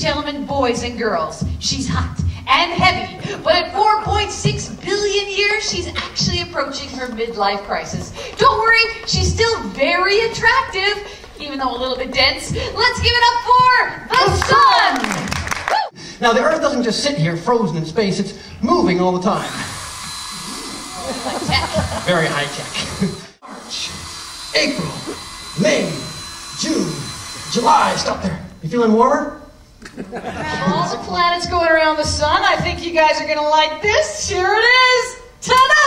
gentlemen, boys and girls, she's hot and heavy, but at 4.6 billion years, she's actually approaching her midlife crisis. Don't worry, she's still very attractive, even though a little bit dense. Let's give it up for the sun! Now, the Earth doesn't just sit here frozen in space, it's moving all the time. Like tech. Very high tech. March, April, May, June, July. Stop there. You feeling warmer? All the planets going around the sun. I think you guys are going to like this. Here it is. Ta-da!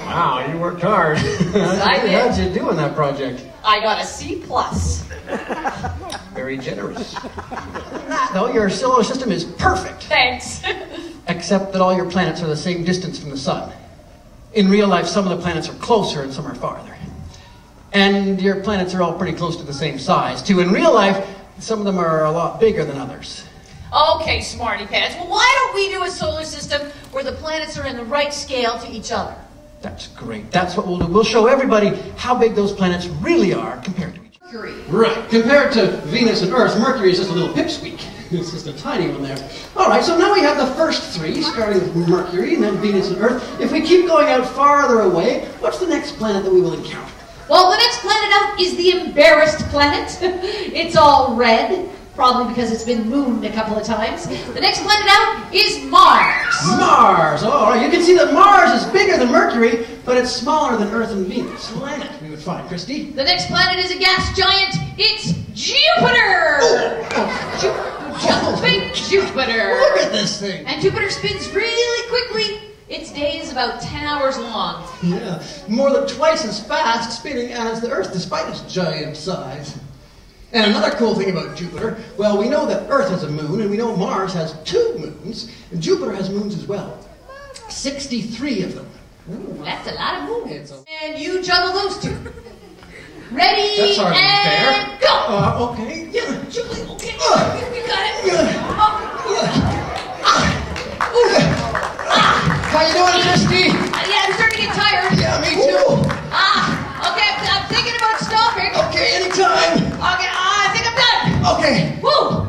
Wow, you worked hard. I did. How'd you do in that project? I got a C+. Very generous. No, your solar system is perfect. Thanks. Except that all your planets are the same distance from the sun. In real life, some of the planets are closer and some are farther. And your planets are all pretty close to the same size, too. In real life, some of them are a lot bigger than others. Okay, smarty pants. Well, why don't we do a solar system where the planets are in the right scale to each other? That's great. That's what we'll do. We'll show everybody how big those planets really are compared to each other. Mercury. Right. Compared to Venus and Earth, Mercury is just a little pipsqueak. It's just a tiny one there. All right, so now we have the first three, starting with Mercury and then Venus and Earth. If we keep going out farther away, what's the next planet that we will encounter? Well, the next planet out is the embarrassed planet. It's all red, probably because it's been mooned a couple of times. The next planet out is Mars. Mars! All right, you can see that Mars is bigger than Mercury, but it's smaller than Earth and Venus. Planet, we would find, Christy. The next planet is a gas giant. It's Jupiter! Jumping Jupiter! Look at this thing! And Jupiter spins really quickly. Its day is about 10 hours long. Yeah, more than twice as fast spinning as the Earth, despite its giant size. And another cool thing about Jupiter, well, we know that Earth has a moon, and we know Mars has 2 moons, and Jupiter has moons as well. 63 of them. Ooh, that's a lot of moons. And you juggle those 2. Ready, That's hard and go! Okay, yeah. Julie, okay. You got it. How you doing, Christy? Yeah, I'm starting to get tired. Yeah, me too. Okay, I'm thinking about stopping. Okay, anytime. Okay, I think I'm done. Okay. Woo!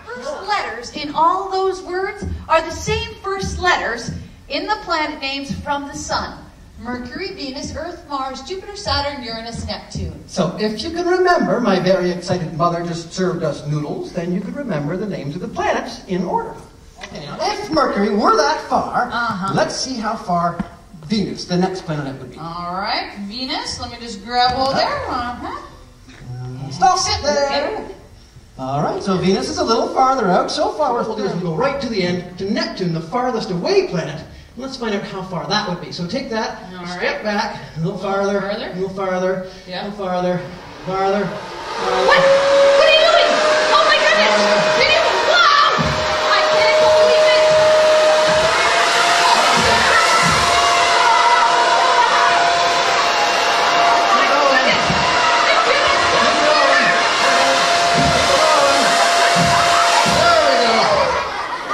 First letters in all those words are the same first letters in the planet names from the sun. Mercury, Venus, Earth, Mars, Jupiter, Saturn, Uranus, Neptune. So if you can remember, my very excited mother just served us noodles, then you can remember the names of the planets in order. Okay, now if Mercury were that far, let's see how far Venus, the next planet, would be. All right, Venus. Let me just grab all there. Stop, sit there. Okay. All right, so Venus is a little farther out. So far, what we'll do is we'll go right to the end, to Neptune, the farthest away planet. And let's find out how far that would be. So take that, step back, a little farther, a little farther, a little farther, farther. What? What are you doing? Oh my goodness! Did you? Wow! I can't believe it! Oh my goodness! It's There we go.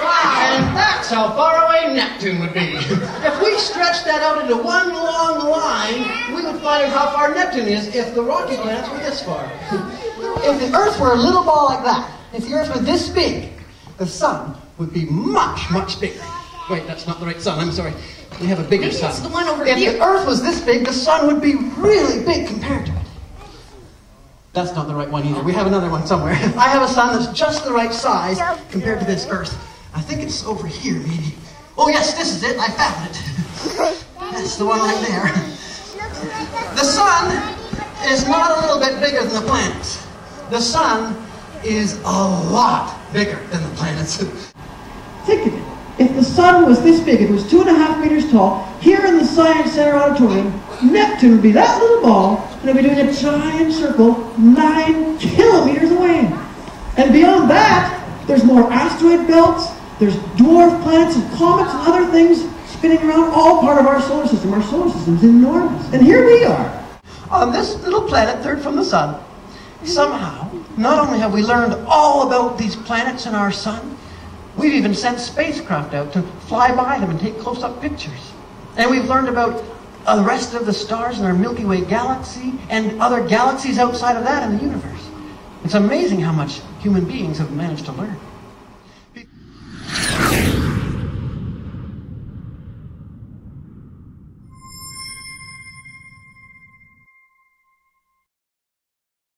Wow! And that's how far away Neptune would be. If we stretched that out into one long line, we would find out how far Neptune is if the rocky planets were this far. If the Earth were a little ball like that, if the Earth were this big, the Sun would be much, much bigger. Wait, that's not the right Sun, I'm sorry. We have a bigger Maybe Sun. it's the one over if here. the Earth was this big, the Sun would be really big compared to it. That's not the right one either. We have another one somewhere. I have a Sun that's just the right size compared to this Earth. I think it's over here, maybe. Oh yes, this is it. I found it. That's the one right there. The Sun is not a little bit bigger than the planets. The Sun is a lot bigger than the planets. Think of it. If the Sun was this big, it was 2.5 meters tall, here in the Science Center auditorium, Neptune would be that little ball, and it would be doing a giant circle 9 kilometers away. And beyond that, there's more asteroid belts, there's dwarf planets and comets and other things spinning around, all part of our solar system. Our solar system's enormous. And here we are, on this little planet, third from the Sun. Somehow, not only have we learned all about these planets and our Sun, we've even sent spacecraft out to fly by them and take close-up pictures. And we've learned about the rest of the stars in our Milky Way galaxy and other galaxies outside of that in the universe. It's amazing how much human beings have managed to learn.